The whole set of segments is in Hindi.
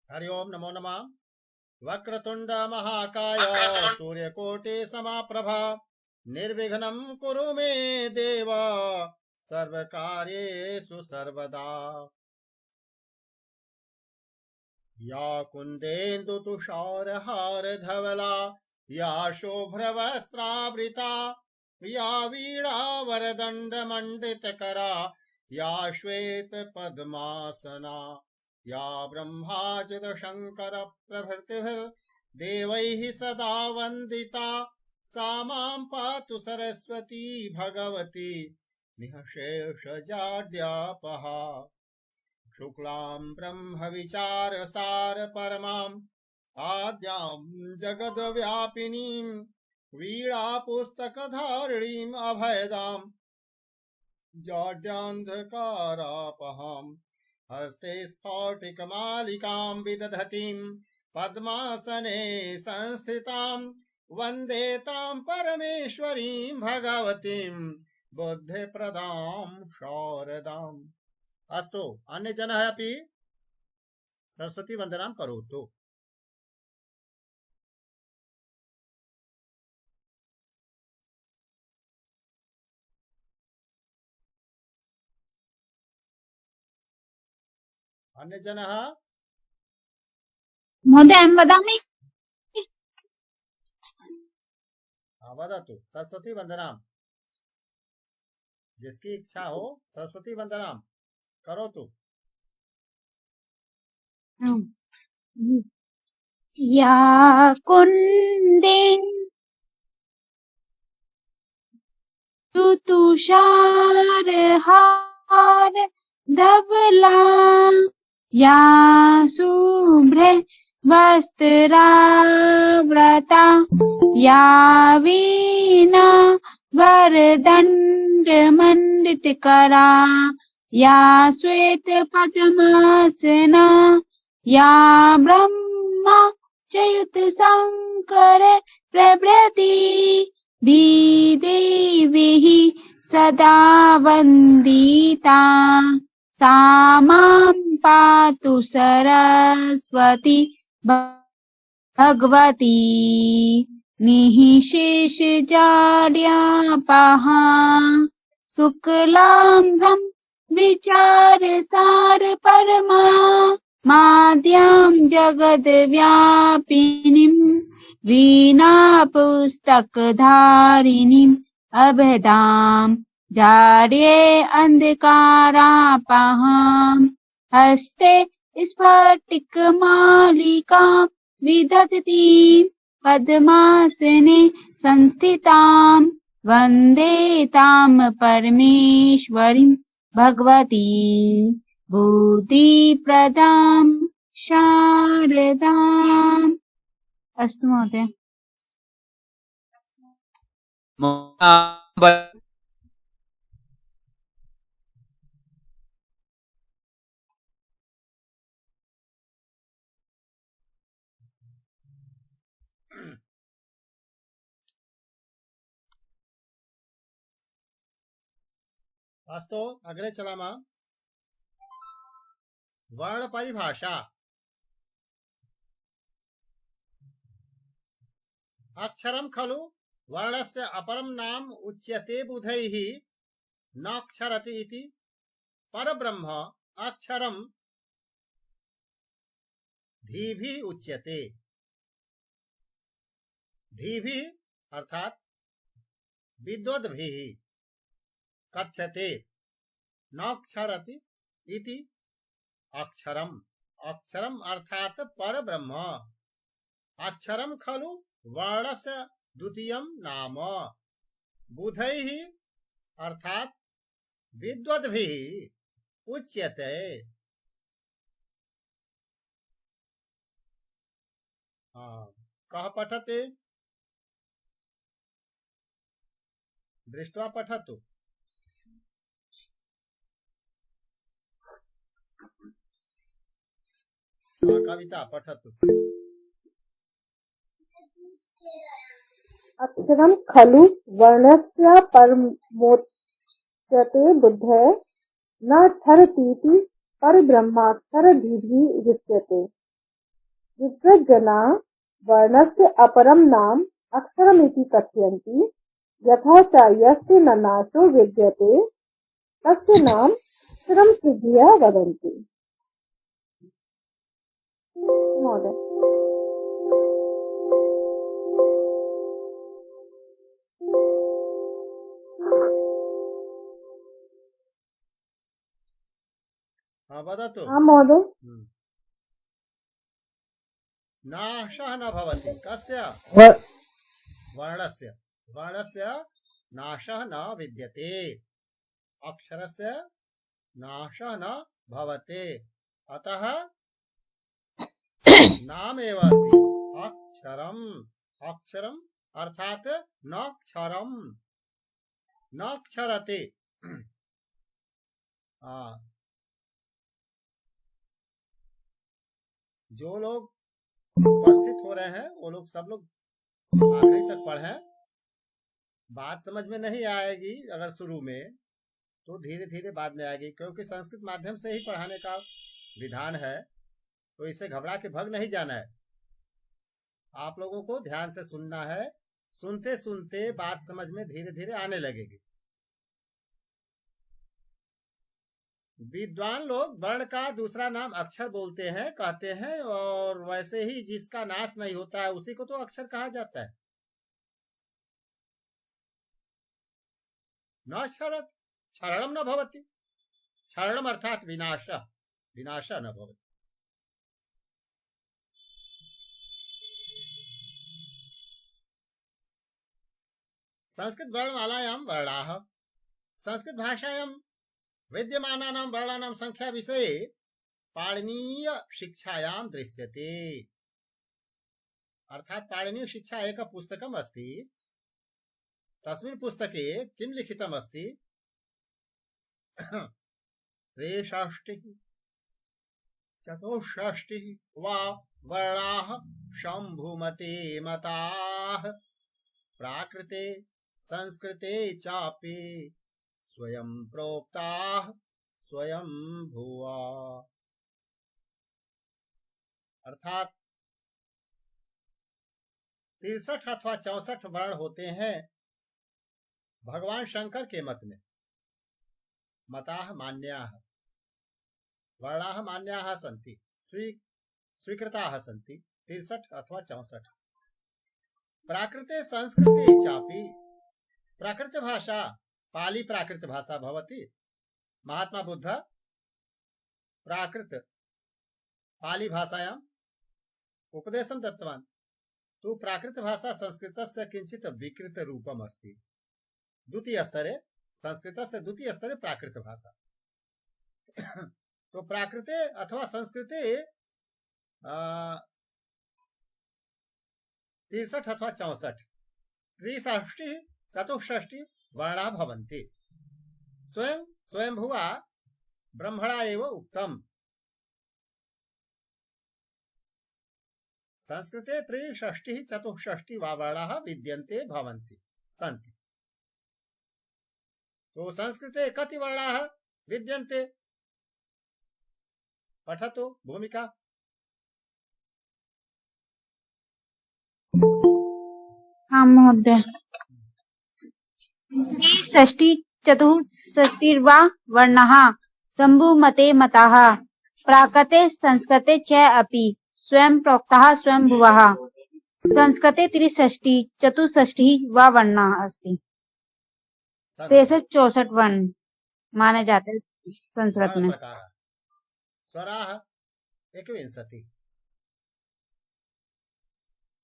हरि ओम नमो नमः। वक्रतुंड महाकाय सूर्यकोटि समाप्रभा निर्विघ्नं कुरु मे देव सर्वकार्येषु सर्वदा। या कुन्देन्दु तुषारहार धवला या शुभ्रवस्त्रावृता या वीणा वरदण्डमण्डितकरा या श्वेत पद्मासना या ब्रह्माच्युत शङ्कर प्रभृतिभिर्देवैः सदा वन्दिता सा मां पातु सरस्वती भगवती निःशेषजाड्यापहा। शुक्लां ब्रह्मविचारसार परमाम् आद्यां जगद्व्यापिनीं वीणापुस्तकधारिणीम् अभयदाम् जाड्यान्धकारापहाम् हस्ते स्फाटिकमालिकां विदधतीं पद्मासने संस्थितां वन्दे तां परमेश्वरीं भगवतीं बुद्धिप्रदां शारदाम्। अस्तु अन्य जनः अपि सरस्वती वन्दनां करोतु। अन्य जनः महोदय अहं वदामि। वदतु। सरस्वती वन्दनां जिसकी इच्छा हो सरस्वती वन्दनां करोतु। या कुन्दे तुषारहार धवला या शुभ्रे वस्त्रावृता या वीणा वरदण्डमण्डितकरा या श्वेत पद्मासना या ब्रह्मा चयुत शङ्कर प्रभृति देवीः सदा वन्दिता सा मां पातु सरस्वती भगवती निःशेषजाड्यापहा। शुक्लां विचारसार परमा माद्यां जगद्व्यापिनीं वीणापुस्तकधारिणीम् अभयदां जाड्ये अन्धकारापहाम् हस्ते स्फटिकमालिकां विदधतीं पद्मासने संस्थितां वन्दे तां परमेश्वरीं भगवती बुद्धिप्रदां शारदाम्। अस्तु महोदय। अस्तु अग्रे चलामः। वर्ण परिभाषा। अक्षरं खलु वर्णस्य अपरं नाम उच्यते बुधैः नाक्षरति इति। परब्रह्म अक्षरं धीभिः उच्यते। धीभिः अर्थात विद्वद्भिः कथ्यते। नाक्षरति इति अक्षरम्। अक्षरम् अर्थात परब्रह्म। अक्षरं खलु वर्णस्य द्वितीयं नाम। बुधैः अर्थात विद्वद्भिः उच्यते। कः पठते? दृष्ट्वा पठतु। कविता पठतु। अक्षरं खलु वर्णस्य परमोच्यते बुद्धे न क्षरतीति परब्रह्माक्षरधीभिः उच्यते। विप्रजना वर्णस्य अपरं नाम अक्षरमिति कथयन्ति। यथा च यस्य न नाशो विद्यते तस्य नाम अक्षरं सिद्धिया वदन्ति। महोदय। हाँ वदतु। हाँ महोदय। नाशः न भवति कस्य वर्णस्य वर्णस्य नाशः न विद्यते अक्षरस्य नाशः न भवति अतः नाम एव अस्ति अक्षरम् अक्षरम् अर्थात नक्षरम् नक्षरते। जो लोग उपस्थित हो रहे हैं वो लोग सब लोग आखिरी तक पढ़ें। बात समझ में नहीं आएगी अगर शुरू में तो धीरे धीरे बाद में आएगी, क्योंकि संस्कृत माध्यम से ही पढ़ाने का विधान है, तो इसे घबरा के भग नहीं जाना है। आप लोगों को ध्यान से सुनना है, सुनते सुनते बात समझ में धीरे धीरे आने लगेगी। विद्वान लोग वर्ण का दूसरा नाम अक्षर बोलते हैं, कहते हैं, और वैसे ही जिसका नाश नहीं होता है उसी को तो अक्षर कहा जाता है। न क्षरणम न भवति, क्षरणम अर्थात विनाश, विनाश न भवति। संस्कृत वर्णमालायां वर्णाः संस्कृत भाषायां विद्यमानानां वर्णानां संख्या विषये पाणिनीय शिक्षायां दृश्यते। अर्थात पाणिनीय शिक्षा एक पुस्तकम् अस्ति। तस्मिन् पुस्तके किं लिखितम् अस्ति? 63 64 वा वर्णाः शम्भुमते मताः प्राकृते संस्कृते चापि स्वयं प्रोक्ताः स्वयं भुवा। अर्थात 63 अथवा 64 वर्ण होते हैं भगवान शंकर के मत में। मताः मान्याः, वर्णाः मान्याः सन्ति, स्वीकृताः सन्ति 63 अथवा 64। प्राकृते संस्कृते चापि, प्राकृत भाषा पाली प्राकृत भाषा भवति। महात्मा बुद्ध प्राकृत पाली भाषायां उपदेशं दत्तवान्। तो प्राकृत भाषा संस्कृतस्य किंचित विकृत रूपम् अस्ति। द्वितीय स्तरे संस्कृतस्य द्वितीय स्तरे प्राकृत भाषा। तो प्राकृते अथवा संस्कृते 63 अथवा 64 63 64 वर्णा भवन्ति। स्वयंभुवा ब्रह्मणा एव उक्तम्। संस्कृते 63 64 वा वर्णाः विद्यन्ते भवन्ति सन्ति। तो संस्कृते कति वर्णाः विद्यन्ते? पठतु भूमिका। हाँ महोदय। 63 64 वा वर्णाः शम्भुमते मताः प्राकृते संस्कृते च अपि स्वयं प्रोक्ताः स्वयं भुवः। संस्कृते 63 64 वा वर्णाः अस्ति। 63 64 वर्ण माने जाते हैं संस्कृत में। स्वराः 21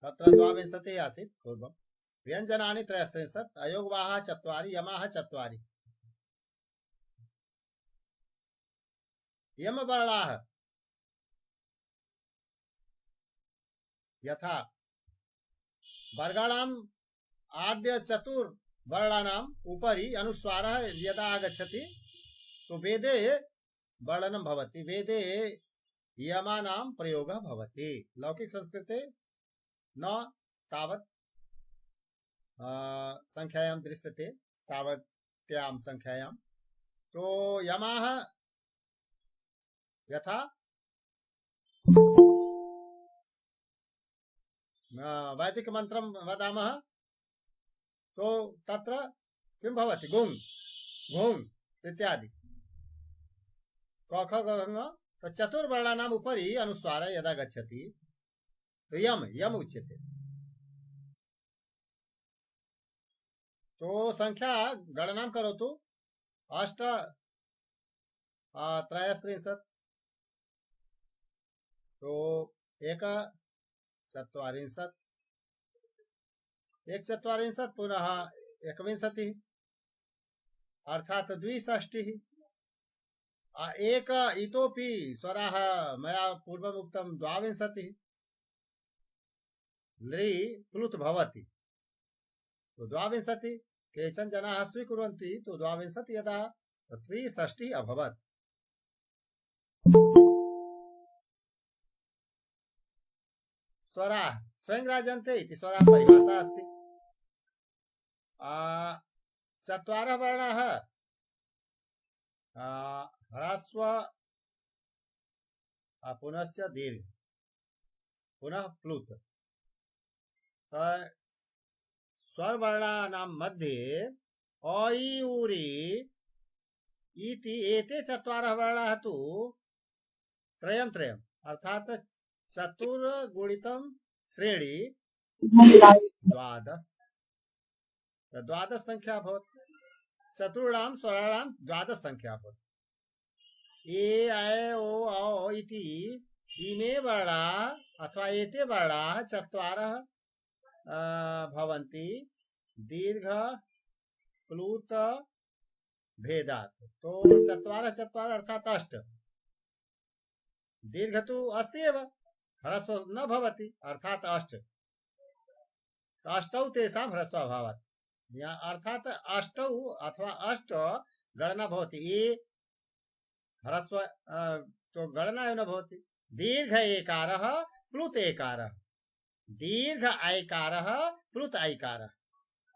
तत्र 22 आसीत् पूर्वम्। व्यञ्जनानि 63 अयोगवाः 4 यमाः 4। यमवर्णाः यथा वर्गाणाम् आद्य चतुर्वर्णानाम् उपरि अनुस्वारः यदा आगच्छति तो वेदे वर्णनं भवति, वेदे यमानां प्रयोगः भवति। लौकिक संस्कृते न तावत् संख्यायां दृश्यते, तावत्यां संख्यायां। तो यमाः यथा वैदिक मंत्रं वदामः तो तत्र किं भवति गुङ् घुङ् इत्यादि क ख ग घ ङ। तो चतुर्वर्णानाम् उपरि अनुस्वार यदा गच्छति तो यम यम उच्यते। तो संख्या गणनां करोतु। अष्ट त्रयस्त्रिंशत् तो एक चत्वारिंशत् एक चत्वारिंशत् पुनः एकविंशतिः अर्थात द्विषष्टिः। एक इतोपि स्वराः मया पूर्वम् उक्तं द्वाविंशतिः लृ प्लुत भवति तो द्वाविंशतिः। केचन जनाः स्वीकुर्वन्ति तो द्वाविंशतिः यदा त्रिषष्टिः अभवत्। स्वराः स्वयं राजन्ते इति स्वराः परिभाषा अस्ति। चत्वारः वर्णाः ह्रस्व पुनश्च दीर्घ पुनः प्लुत। स्वरवर्णानां मध्ये ऐ ऊरि इति एते चत्वारः वर्णाः तु त्रयं त्रयम् अर्थात चतुर्गुणितं त्रीणि द्वादश। द्वादश संख्या भवति। चतुर्णां स्वराणां द्वादश संख्या भवति। ए ऐ ओ औ इति इमे वर्णाः अथवा एते वर्णाः चत्वारः भवन्ति दीर्घ प्लुत भेदात्। तो चत्वारः चत्वारः अर्थात अष्ट। दीर्घ तु अस्ति एव ह्रस्व न भवति अर्थात अष्ट। अष्टौ तेषां ह्रस्व अभावात् अर्थात अष्टौ अथवा अष्ट गणना भवति। ये ह्रस्व तो गणना एव न भवति। दीर्घ एकारः प्लुत एकारः दीर्घ ऐकारः प्लुत ऐकारः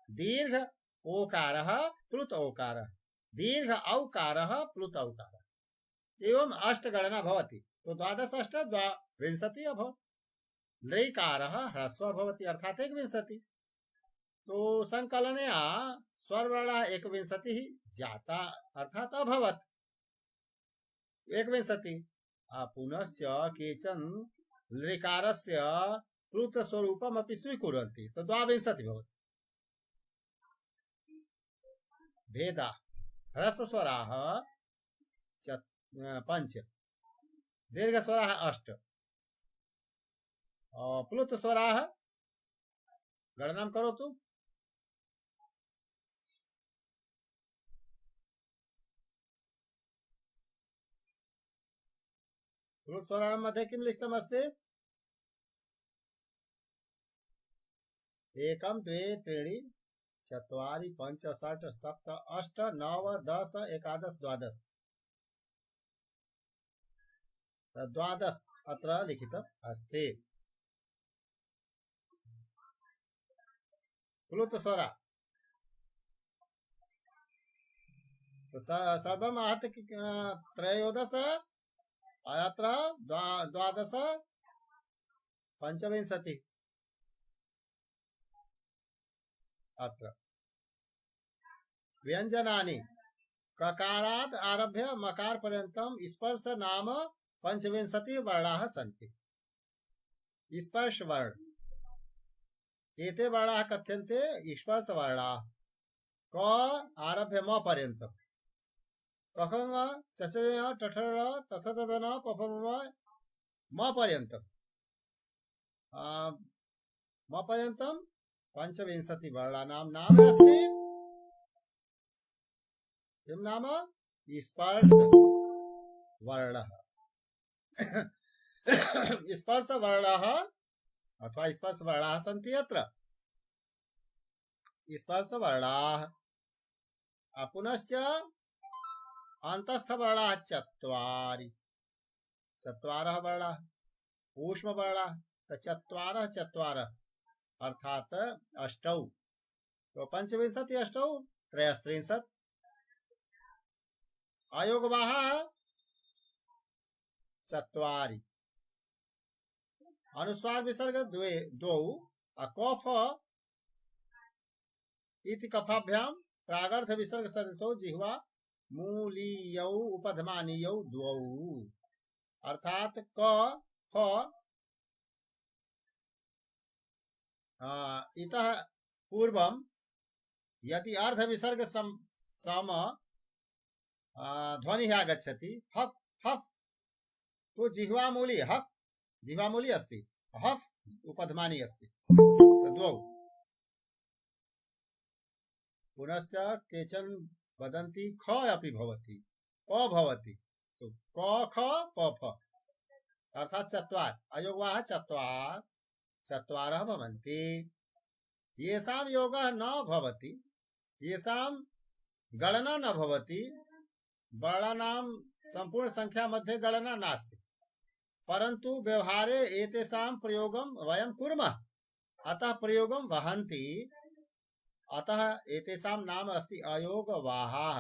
दीर्घ ओकारः प्लुत ओकारः दीर्घ औकारः प्लुत औकारः एवं अष्ट गणना भवति। तो द्वादश अष्ट द्वाविंशतिः अभवत्। लृकारः ह्रस्व भवति अर्थात एकविंशतिः। तो संकलनया स्वरवर्णः एकविंशतिः जाता अर्थात अभवत् एकविंशतिः। पुनश्च केचन लृकारस्य प्लुत स्वरूपम् अपि स्वीकुर्वन्ति तो द्वाविंशतिः भवति। भेदा ह्रस्वस्वराः पंच दीर्घस्वराः अष्ट प्लुतस्वराः गणनां करोतु। प्लुतस्वराणां मध्ये किं लिखितमस्ति? एकं द्वे त्रीणि चत्वारि पञ्च षट् सप्त अष्ट नव दश एकादश द्वादश। द्वादश अत्र लिखितम् अस्ति। प्लुतस्वरा तो सर्वम् आहत्य त्रयोदश अत्र द्वादश पञ्चविंशतिः। अत्र व्यञ्जनानि ककारात् आरभ्य मकार पर्यन्तं स्पर्श नाम पंचविंशतिः वर्णाः सन्ति। स्पर्श वर्ण एते वर्णाः कथ्यन्ते स्पर्श वर्णाः। क आरभ्य म पर्यन्तं कखङ चषय टठर तथतदन पफम म पर्यन्तं म पर्यन्तं पंचविंशति वर्णानां नाम अस्ति। किं नाम? स्पर्श वर्णः स्पर्श वर्णः अथवा स्पर्श वर्णाः सन्ति। अत्र स्पर्श वर्णाः पुनश्च अन्तस्थ वर्णाः चत्वारि चत्वारः वर्णाः ऊष्म वर्णाः चत्वारः चत्वारः अर्थात अष्टौ। तो पंचविंशति अष्टौ त्रयस्त्रिंशत्। अयोगवाहाः चत्वारि अनुस्वार विसर्ग द्वौ कफ इति कफाभ्याम प्रागर्थ विसर्ग सदृशो जिह्वा मूलीयौ उपधमानीयौ द्वौ। अर्थात क फ इतः पूर्वम यदि अर्ध विसर्ग सम ध्वनि आगच्छति हफ हफ तो जिह्वामूली हफ जिह्वामूली अस्ति हफ उपधमानी अस्ति द्वौ। पुनश्च केचन वदन्ति ख अपि भवति प भवति तो क ख प फ अर्थात चत्वार अयोगवाः चत्वार चत्वारः भवन्ति। येषां योगः न भवति येषां गणना न भवति वर्णानां संपूर्ण संख्या मध्ये गणना नास्ति परंतु व्यवहारे एतेषां प्रयोगं वयं कुर्मः अतः प्रयोगं वहन्ति अतः एतेषां नाम अस्ति अयोगवाहाः।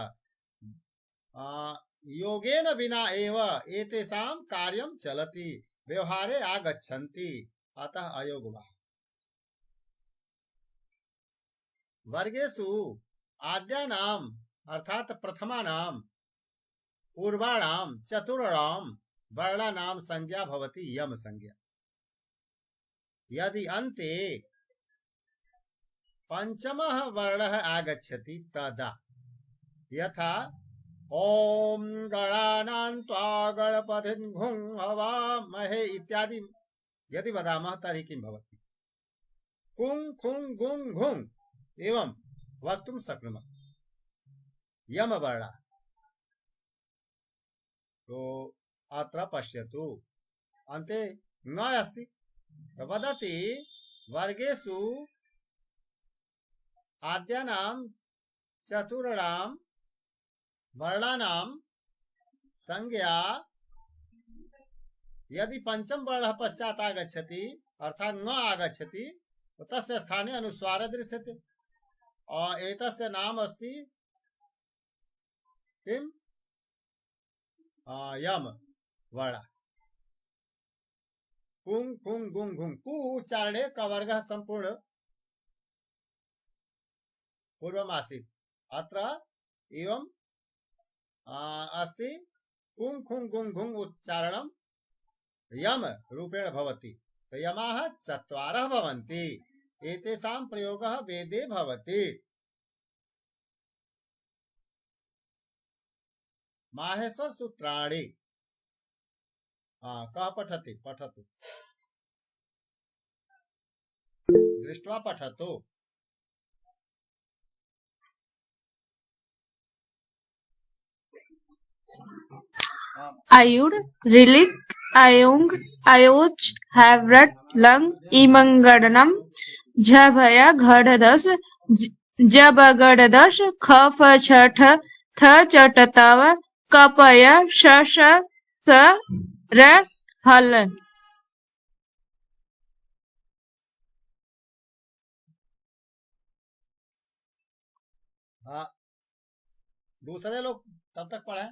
योगेन विना एव एतेषां कार्यं चलति व्यवहारे आगच्छन्ति अतः अयोगवाः। वर्गेषु आद्यानां अर्थात प्रथमानां पूर्वाणां चतुर्णां वर्णानां संज्ञा भवति यम संज्ञा। यदि अन्ते पंचमः वर्णः आगच्छति तदा यथा ओम गणानां त्वा गणपतिं घुं हवामहे इत्यादि यदि वदामः तर्हि किं भवति कुं खुं गुं घुं एवं वक्तुं शक्नुमः यम वर्ण। तो अत्र पश्यतु अन्ते न अस्ति वदति वर्गेषु आद्यानां चतुर्णां वर्णानां संज्ञा यदि पंचम वर्ण पश्चात् आगच्छति अर्थात न आगच्छति तो तस्य स्थाने अनुस्वारः दृश्यते और एतस्य नाम अस्ति किम यम वर्ण। कुं खुं गुं घुं कु उच्चारणे कवर्गः संपूर्ण पूर्वमासीत् अत्र एवं अस्ति कुं खुं गुं घुं उच्चारणं यम रूपेण भवति। तो यमाः चत्वारः भवन्ति एतेषां प्रयोगः वेदे भवति। माहेश्वर सूत्राणि कः पठति पठतु दृष्ट्वा पठतु। Ayud, Rilik, Ayung, Ayoch, Havrat, Lang, Imangadanam, Jabhaya, Ghadadas, Jabagadadas, Khafa Chatha, Tha Chatatava, Kapaya, Shasha, Sa, Ra, Hal। दूसरे लोग तब तक पढ़े।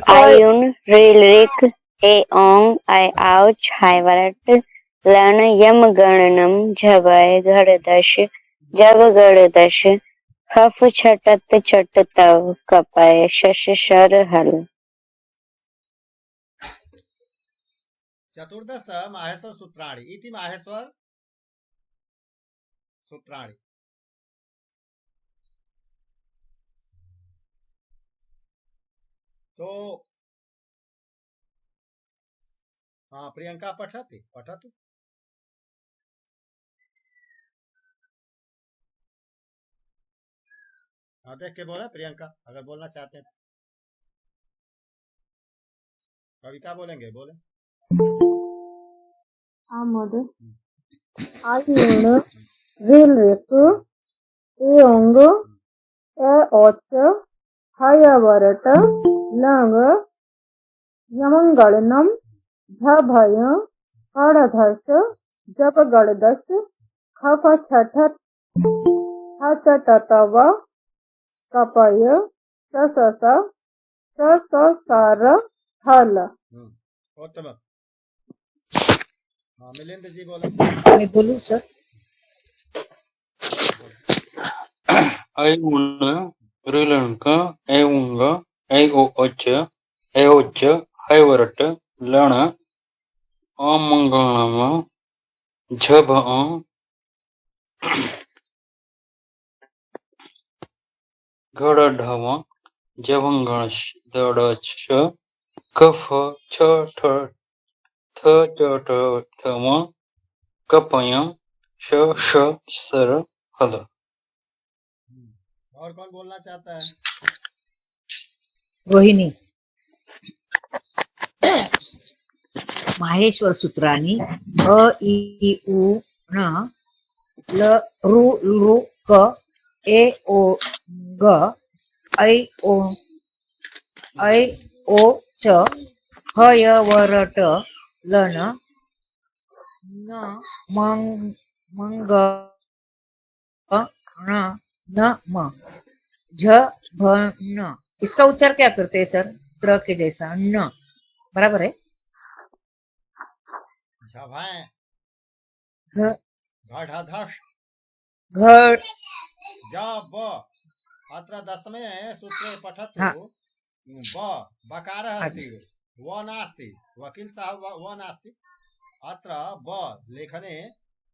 Ayun, Rilrik, Aong, Ayouch, Hayvarat, Lan, Yam Gananam, Jhabay, Ghadash, Jabagadash, Khaf Chatat Chatatav, Kapay, Shashashar Hal। चतुर्दश माहेश्वर सूत्राणि इति माहेश्वर सूत्राणि। तो प्रियंका पठति पठतु। देख के बोले प्रियंका अगर बोलना चाहते हैं। कविता बोलेंगे बोले। महोदय आयुण ऋलृक एओंग एओच हयवरट लंग यमंगलनम झभय हड़धस जपगड़दस खफ छठत हचटतव कपय ससस सकार हल। उत्तम। हाँ मिलिंद जी बोलो। मैं बोलूं सर? ऐ उन ऋलंक ऐ उंग ऐ ओच हैवरट लण अमंगलम झभ घड़ढव जभंगश दड़च कफ छ ठ थ च ट थम कपयम श श सर हल। और कौन बोलना चाहता है? रोहिणी। माहेश्वर सूत्रानी अ इ उ न ल रू लू क ए ओ ग ऐ ओ च ह य व र ट लन न मंग न म झ भ न। इसका उच्चार क्या करते हैं सर? त्र के जैसा न, बराबर है? झभाएं घ घढ़धश घ जब अत्र दशमे सूत्रे पठतु हाँ। बकारः अस्ति अच्छा। व नास्ति। वकील साहब व नास्ति अत्र ब लेखने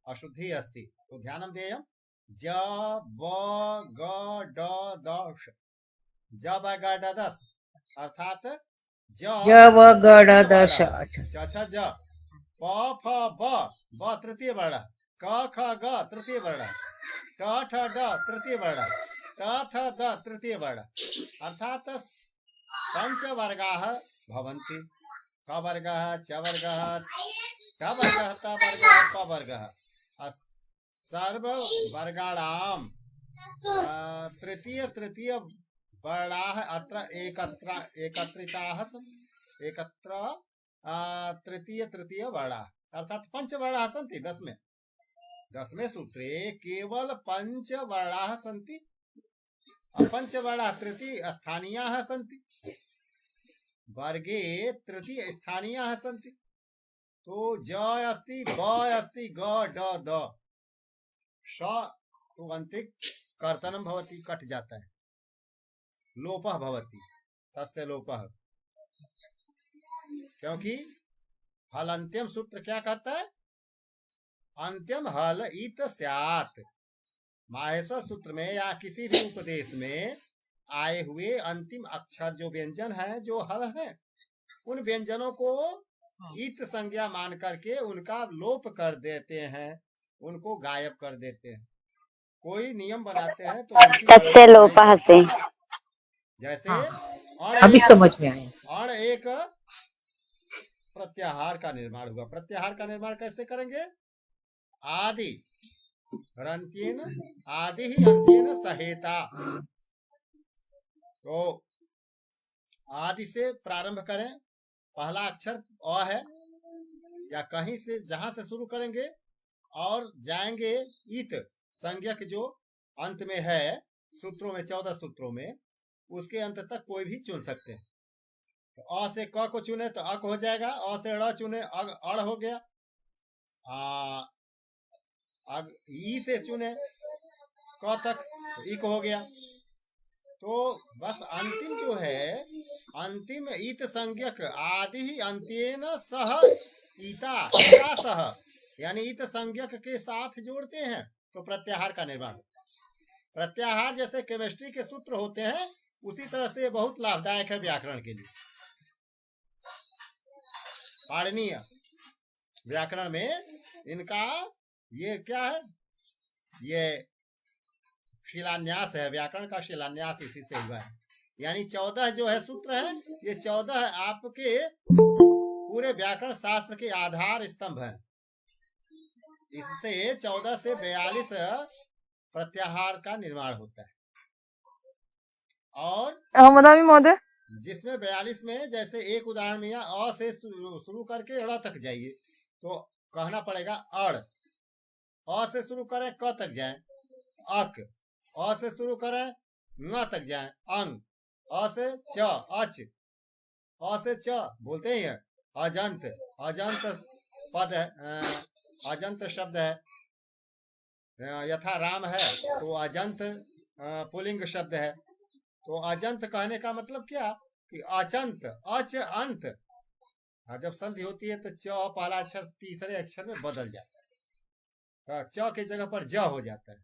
अशुद्धि अस्ति तो ध्यानं देयम्। ज ब ग ड दश जब गडदस अर्थात ज व ग ड दश। अच्छा छ ज प फ ब तृतीय वर्ण क ख ग तृतीय वर्ण ट ठ ड तृतीय वर्ण त थ द तृतीय वर्ण अर्थात पंचवर्गाः भवन्ति। क वर्गः च वर्गः ट वर्गः त वर्गः प वर्गः सर्ववर्गाणां तृतीय वर्णाः अत्र एकत्रिताः सन्ति। एकत्र तृतीय वर्णाः अर्थात पंचवर्णाः सन्ति। दशमे सूत्रे केवल पंचवर्णाः सन्ति। पंचवर्णाः तृतीय स्थानीयाः सन्ति। वर्गे तृतीय स्थानीयाः सन्ति। तो ज अस्ति ब अस्ति ग ड द श तो अंतिक कर्तनम भवति कट जाता है। लोपः भवति तस्य लोपः क्योंकि हल अंत्यम सूत्र क्या कहता है? अंत्यम हल इत स्यात्। माहेश्वर सूत्र में या किसी भी उपदेश में आए हुए अंतिम अक्षर जो व्यंजन है जो हल है उन व्यंजनों को इत संज्ञा मान करके उनका लोप कर देते हैं, उनको गायब कर देते हैं। कोई नियम बनाते हैं तो तस्य लोपः से जैसे अभी समझ में आया। और एक प्रत्याहार का निर्माण हुआ। प्रत्याहार का निर्माण कैसे करेंगे? आदि रंत्येन आदि ही अंत्येन सहेता। तो आदि से प्रारंभ करें, पहला अक्षर अ है या कहीं से जहां से शुरू करेंगे और जाएंगे इत संज्ञक जो अंत में है सूत्रों में 14 सूत्रों में उसके अंत तक कोई भी चुन सकते हैं। तो अ से क को चुने तो अक हो जाएगा, अ से ड़ चुने अड़ हो गया, ई से चुने क तक तो इक हो गया। तो बस अंतिम जो है अंतिम इत संज्ञक आदि ही अंत्येन सह ईता सह यानी इत संज्ञक के साथ जोड़ते हैं तो प्रत्याहार का निर्माण। प्रत्याहार जैसे केमिस्ट्री के सूत्र होते हैं उसी तरह से बहुत लाभदायक है व्याकरण के लिए। पाणिनीय व्याकरण में इनका ये क्या है? ये शिलान्यास है, व्याकरण का शिलान्यास इसी से हुआ है। यानी 14 जो है सूत्र है ये 14 आपके पूरे व्याकरण शास्त्र के आधार स्तंभ हैं। इससे 14 से 42 प्रत्याहार का निर्माण होता है। और जिसमें 42 में जैसे एक उदाहरण में अ से शुरू करके ड़ तक जाइए तो कहना पड़ेगा अड़। अ से शुरू करें क तक जाएं अक। अ से शुरू करें न तक जाएं अंग। अ से च, अच, अ से च बोलते ही है। अजंत, अजंत पद है, अजंत शब्द है। यथा राम है तो अजंत पुल्लिंग शब्द है। तो अजंत कहने का मतलब क्या कि अचंत, अच अंत। जब संधि होती है तो च पहला अक्षर तीसरे अक्षर में बदल जाता है, तो च की जगह पर ज हो जाता है।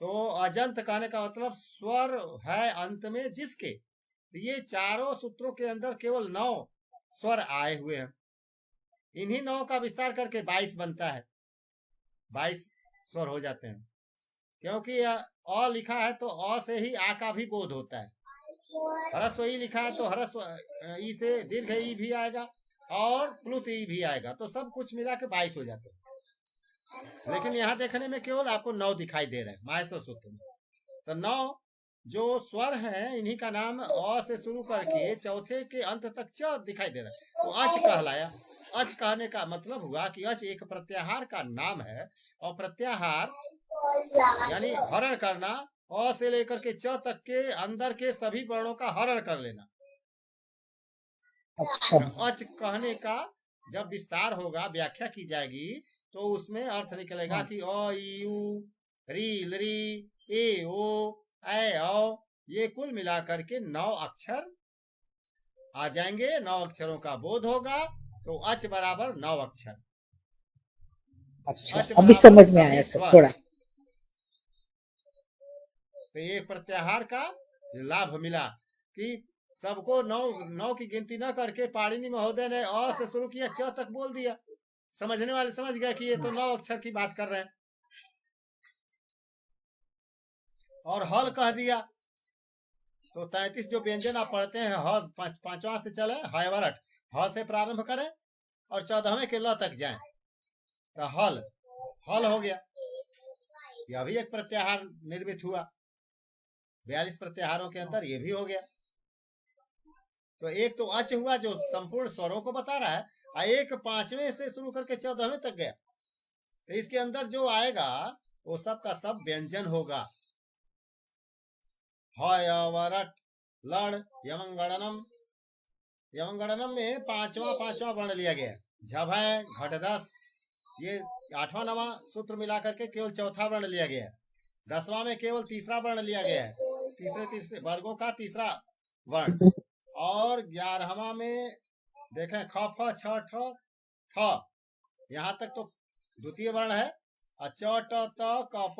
तो अजंत कहने का मतलब स्वर है अंत में जिसके। तो ये चारों सूत्रों के अंदर केवल 9 स्वर आए हुए हैं। इन्हीं 9 का विस्तार करके 22 बनता है, 22 स्वर हो जाते हैं। क्योंकि अ लिखा है तो अ से ही आ का भी बोध होता है। ह्रस्व ई लिखा है तो ह्रस्व ई से दीर्घ ई भी आएगा और प्लुत ई भी आएगा, तो सब कुछ मिला के 22 हो जाते हैं। लेकिन यहाँ देखने में केवल आपको 9 दिखाई दे रहे हैं माहेश्वर सूत्र में। तो 9 जो स्वर हैं इन्हीं का नाम अ से शुरू करके चौथे के अंत तक च दिखाई दे रहा है, तो अच कहलाया। अच कहने का मतलब हुआ कि अच एक प्रत्याहार का नाम है, और प्रत्याहार यानी हरण करना, अ से लेकर के च तक के अंदर के सभी वर्णों का हरण कर लेना। अच्छा अच कहने का जब विस्तार होगा, व्याख्या की जाएगी, तो उसमें अर्थ निकलेगा कि अ ई उ री लरी ए ओ ऐ औ, ये कुल मिलाकर के 9 अक्षर आ जाएंगे। 9 अक्षरों का बोध होगा, तो अच बराबर 9 अक्षर। अच्छा, अच अभी बराबर समझ में आया सभी सब स्वर। थोड़ा। तो ये प्रत्याहार का लाभ मिला कि सबको 9 की गिनती न करके पाणिनि महोदय ने अ से शुरू किया, च तक बोल दिया। समझने वाले समझ गए कि ये तो 9 अक्षर की बात कर रहे हैं। और हल कह दिया तो 33 जो व्यंजन आप पढ़ते हैं, ह पांचवा से चले हयवरट, ह से प्रारंभ करें और 14वें के ल तक जाएं, तो हल हल हो गया। यह भी एक प्रत्याहार निर्मित हुआ। 42 प्रत्याहारों के अंदर ये भी हो गया। तो एक तो अच हुआ जो संपूर्ण स्वरों को बता रहा है, और एक 5वें से शुरू करके 14वें तक गया। तो इसके अंदर जो आएगा वो सब का सब व्यंजन होगा। हयवरट लड़ यमंगणनम, यमंगणनम में पांचवा वर्ण लिया गया। झभय घटदस, ये 8वां 9वां सूत्र मिलाकर के केवल चौथा वर्ण लिया गया है। 10वां में केवल तीसरा वर्ण लिया गया है, तीसरे वर्गों का तीसरा वर्ण। और 11वां में देखें ख फ छ ठ थ, यहाँ तक तो द्वितीय वर्ण है, और च ट त क प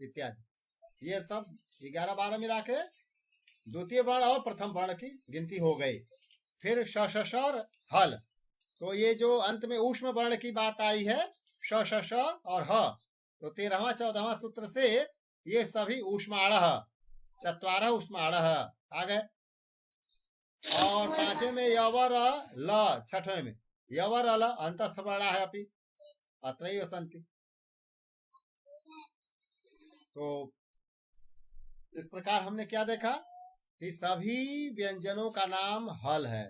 इत्यादि, ये सब 11-12 मिला के द्वितीय वर्ण और प्रथम वर्ण की गिनती हो गई। फिर श श श और हल, तो ये जो अंत में ऊष्म वर्ण की बात आई है, श श श और ह, तो 13वां 14वां सूत्र से ये सभी ऊष्माणः, चत्वारः ऊष्माणः आ गए। और 5वें में यवर ल, 6वें में यवर अल अंतस्थ वर्णा है अपि अत्रैव सन्ति। तो इस प्रकार हमने क्या देखा कि सभी व्यंजनों का नाम हल है।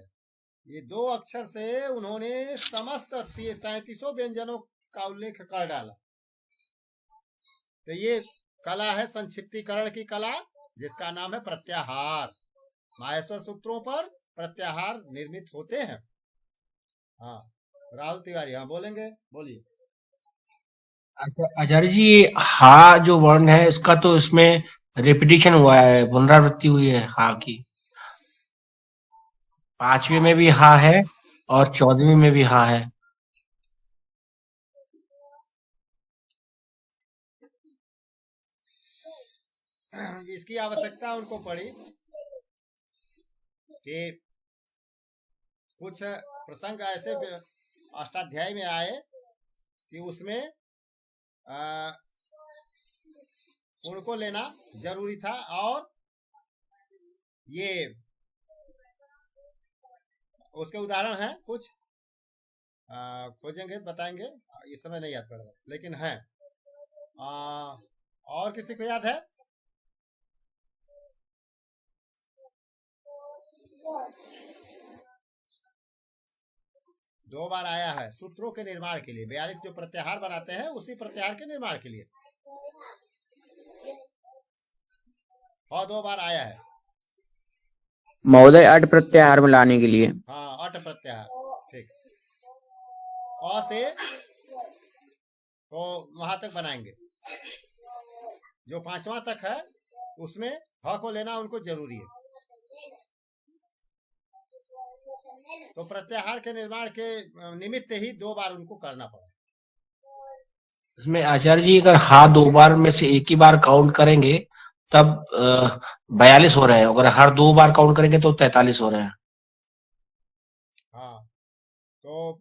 ये 2 अक्षर से उन्होंने समस्त 33 व्यंजनों का उल्लेख कर डाला। तो ये कला है संक्षिप्तीकरण की कला, जिसका नाम है प्रत्याहार। माहेश्वर सूत्रों पर प्रत्याहार निर्मित होते हैं। हाँ राहुल तिवारी, हाँ बोलेंगे, बोलिए। आचार्य जी, ये हा जो वर्ण है इसका तो इसमें रिपीटिशन हुआ है, पुनरावृत्ति हुई है हा की। 5वें में भी हा है और 14वें में भी हा है। इसकी आवश्यकता उनको पड़ी कि कुछ प्रसंग ऐसे अष्टाध्यायी में आए कि उसमें उनको लेना जरूरी था। और ये उसके उदाहरण हैं कुछ, खोजेंगे बताएंगे, इस समय नहीं याद पड़ रहा, लेकिन है। और किसी को याद है? दो बार आया है सूत्रों के निर्माण के लिए। 42 जो प्रत्याहार बनाते हैं उसी प्रत्याहार के निर्माण के लिए और 2 बार आया है। महोदय अट प्रत्याहार में लाने के लिए। हाँ, अट प्रत्याहार, ठीक। अ से तो वहां तक बनाएंगे, जो 5वां तक है उसमें ह को लेना उनको जरूरी है। तो प्रत्याहार के निर्माण के निमित्त ही 2 बार उनको करना पड़ा। इसमें आचार्य जी अगर हा 2 बार में से एक ही बार काउंट करेंगे तब 42 हो रहे हैं, अगर हर 2 बार काउंट करेंगे तो 43 हो रहे हैं। हाँ, तो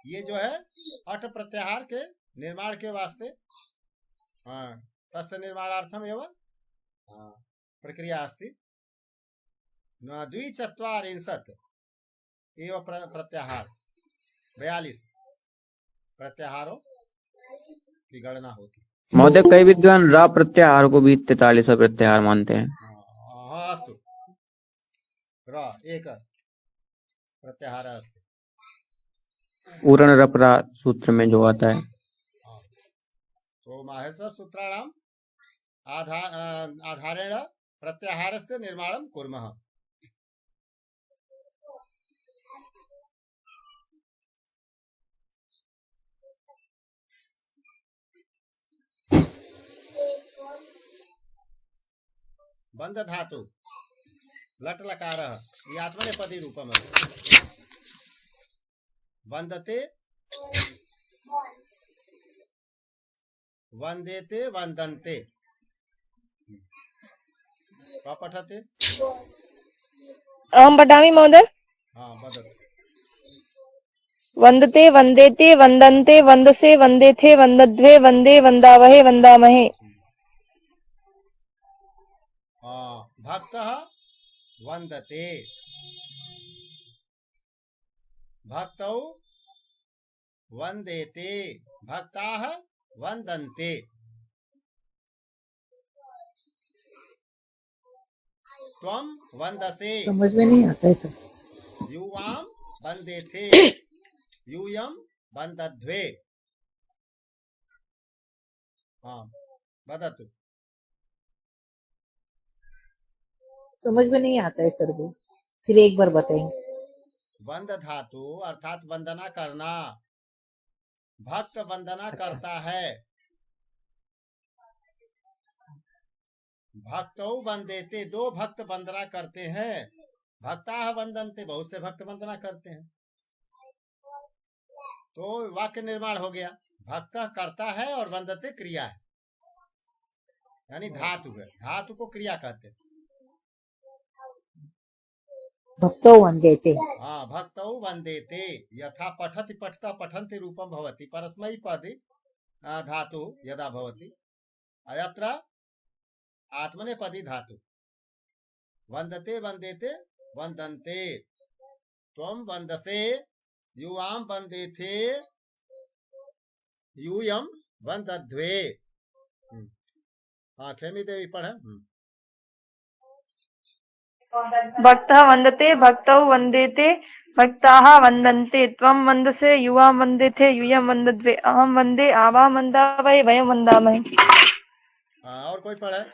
ये जो है अट प्रत्याहार के निर्माण के वास्ते, हाँ, तस्य निर्माणार्थम एवं प्रक्रिया अस्ति। द्विचत्वारिंशत् एवं प्रत्याहार 42 प्रत्याहारों की गणना होती। महोदय कई विद्वान रा प्रत्याहार को भी 43 प्रत्याहार मानते हैं। हाँ, अस्तु, रा एक प्रत्याहार अस्ति। पूर्ण रपरा सूत्र में जो आता है। तो माहेश्वर सूत्राणाम आधारेण प्रत्याहारस्य निर्माणं कुर्मः। बंध धातु लट लकार ये आत्मनेपदी रूपम अस्ति। वंदते वंदेते वंदन्ते, का पठते? अहं पठामि महोदय। हाँ, वदतु। वंदते वंदेते वंदन्ते वंदसे वंदेथे वंदद्वे वंदे वंदावहे वंदामहे। भक्तः वंदते, भक्तौ वंदेते, भक्ताः वंदन्ते। त्वं वंदसे, समझ में नहीं आता है सर। युवां वंदेथे, यूयं वंदध्वे। हाँ, वदतु। समझ में नहीं आता है सर जी, फिर एक बार बताएंगे। वंद धातु अर्थात वंदना करना, भक्त वंदना करता है। भक्तौ वंदेते, 2 भक्त वंदना करते हैं। भक्ताः वंदन्ते, बहुत से भक्त वंदना करते हैं। तो वाक्य निर्माण हो गया, भक्त करता है और वंदते क्रिया है, यानी धातु है। धातु को क्रिया कहते हैं। भक्तौ वंदेते। हाँ, भक्तौ वंदेते यथा पठति पठता पठन्ति रूपम भवति, परस्मैपदी धातु यदा भवति। अयत्र आत्मनेपदी धातु। वंदते वंदेते वंदन्ते, त्वं वंदसे, युवां वंदेथे, यूयं वंदध्वे। हाँ, खेमी देवी पढ़े। भक्तः वंदते भक्तौ वंदेते भक्ताः वंदन्ते, त्वं वंदसे युवां वंदेथे यूयं वंदद्वे, अहं वंदे आवां वंदावहे वयं वंदामहे। और कोई पढ़े?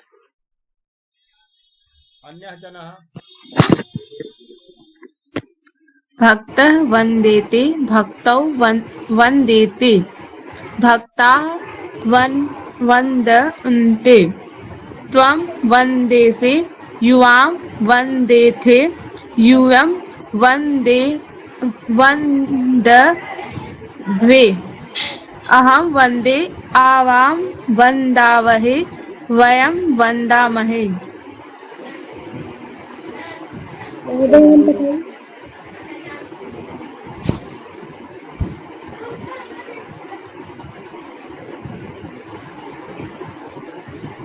अन्यः जनः। भक्तः वंदेते भक्तौ वंदेते भक्ताः वंदन्ते, त्वं वंदेसे युवां वंदेथे यूयं वंदद्वे, अहं वंदे आवां वंदावहे वयं वंदामहे।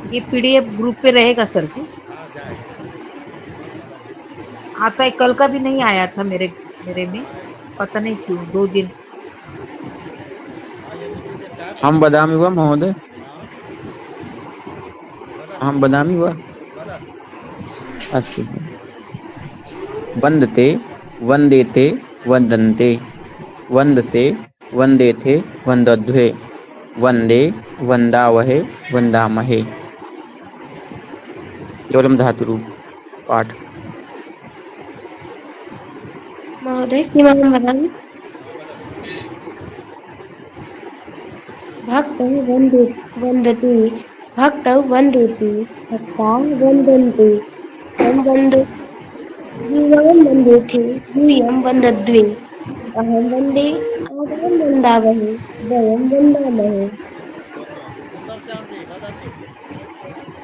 ये पीडीएफ ग्रुप पे रहेगा सर जी? आपका कल का भी नहीं आया था मेरे में, पता नहीं क्यों 2 दिन। हम बदामी हुआ महोदय, हम बदामी हुआ। अस्तु। वंदते वंदेते वंदन्ते, वंदसे वंदेथे वंदध्वे, वंदे वंदावहे वंदामहे। केवलम धातु रूप पाठ। महोदय किमां वदामि हाँ बताओ। भक्तौ वन्दति भक्तौ वन्देति भक्ताः वन्दन्ति तं वन्दे युवां वन्देथे यूयं वन्दद्वे अहं वन्दे आवां वन्दावहे वयं वन्दामहे उत्तमं। सुंदर श्याम जी वदतु।